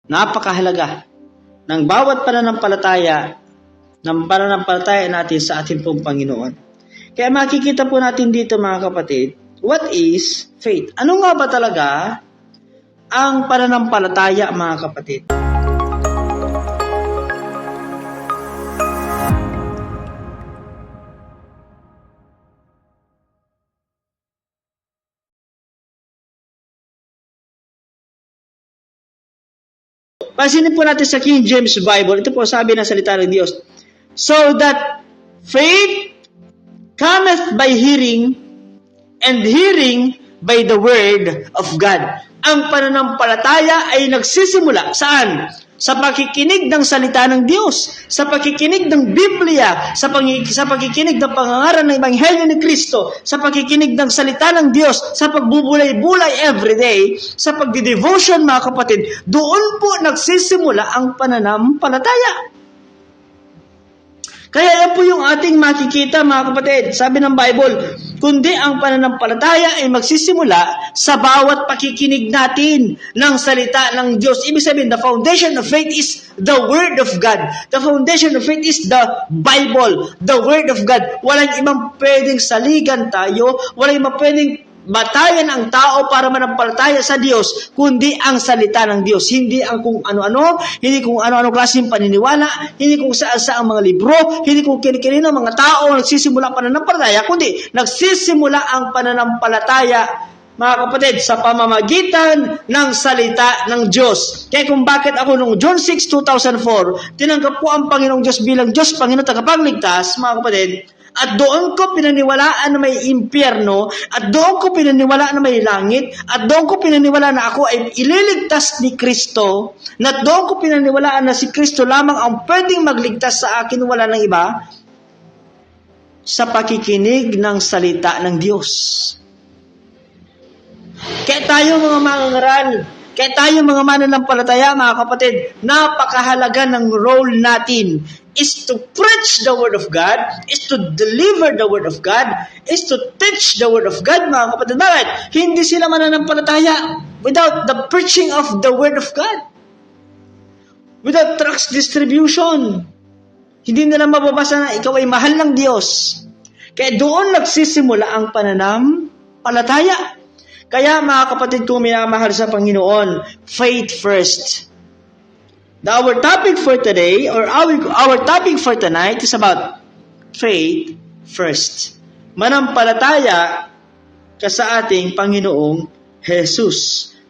Napakahalaga ng bawat pananampalataya natin sa ating pong Panginoon. Kaya makikita po natin dito mga kapatid, what is faith? Ano nga ba talaga ang pananampalataya mga kapatid? Pansinin po natin sa King James Bible, ito po sabi ng salita ng Diyos, so that faith cometh by hearing, and hearing by the word of God. Ang pananampalataya ay nagsisimula saan? Sa pakikinig ng salita ng Diyos, sa pakikinig ng Biblia, sa pakikinig ng pangangaral ng Ebanghelyo ni Kristo, sa pakikinig ng salita ng Diyos, sa pagbubulay-bulay everyday, sa pagdi-devotion mga kapatid, doon po nagsisimula ang pananampalataya. Kaya yan po yung ating makikita mga kapatid. Sabi ng Bible, kundi ang pananampalataya ay magsisimula sa bawat pakikinig natin ng salita ng Diyos. Ibig sabihin, the foundation of faith is the Word of God. The foundation of faith is the Bible, the Word of God. Walang ibang pwedeng saligan tayo, walang ibang pwedeng batayan ang tao para manampalataya sa Diyos, kundi ang salita ng Diyos. Hindi ang kung ano-ano, hindi kung ano-ano klaseng paniniwala, hindi kung saan-saan mga libro, hindi kung kinikinino mga tao nagsisimula pananampalataya, kundi nagsisimula ang pananampalataya, mga kapatid, sa pamamagitan ng salita ng Diyos. Kaya kung bakit ako noong June 6, 2004, tinanggap ko ang Panginoong Diyos bilang Diyos, Panginoon, tagapagligtas, mga kapatid, at doon ko pinaniwalaan na may impyerno, at doon ko pinaniwalaan na may langit, at doon ko pinaniwalaan na ako ay ililigtas ni Kristo, at doon ko pinaniwalaan na si Kristo lamang ang pwedeng magligtas sa akin, wala ng iba, sa pakikinig ng salita ng Diyos. Kaya tayo mga mangangaral, kaya tayo mga mananampalataya, mga kapatid, napakahalaga ng role natin is to preach the Word of God, is to deliver the Word of God, is to teach the Word of God, mga kapatid. Bakit? Hindi sila mananampalataya without the preaching of the Word of God. Without tracts distribution. Hindi nila mababasa na ikaw ay mahal ng Diyos. Kaya doon nagsisimula ang pananampalataya. Kaya mga kapatid ko minamahal sa Panginoon, faith first. Our topic for today, or our topic for tonight is about faith first. Manampalataya ka sa ating Panginoong Jesus.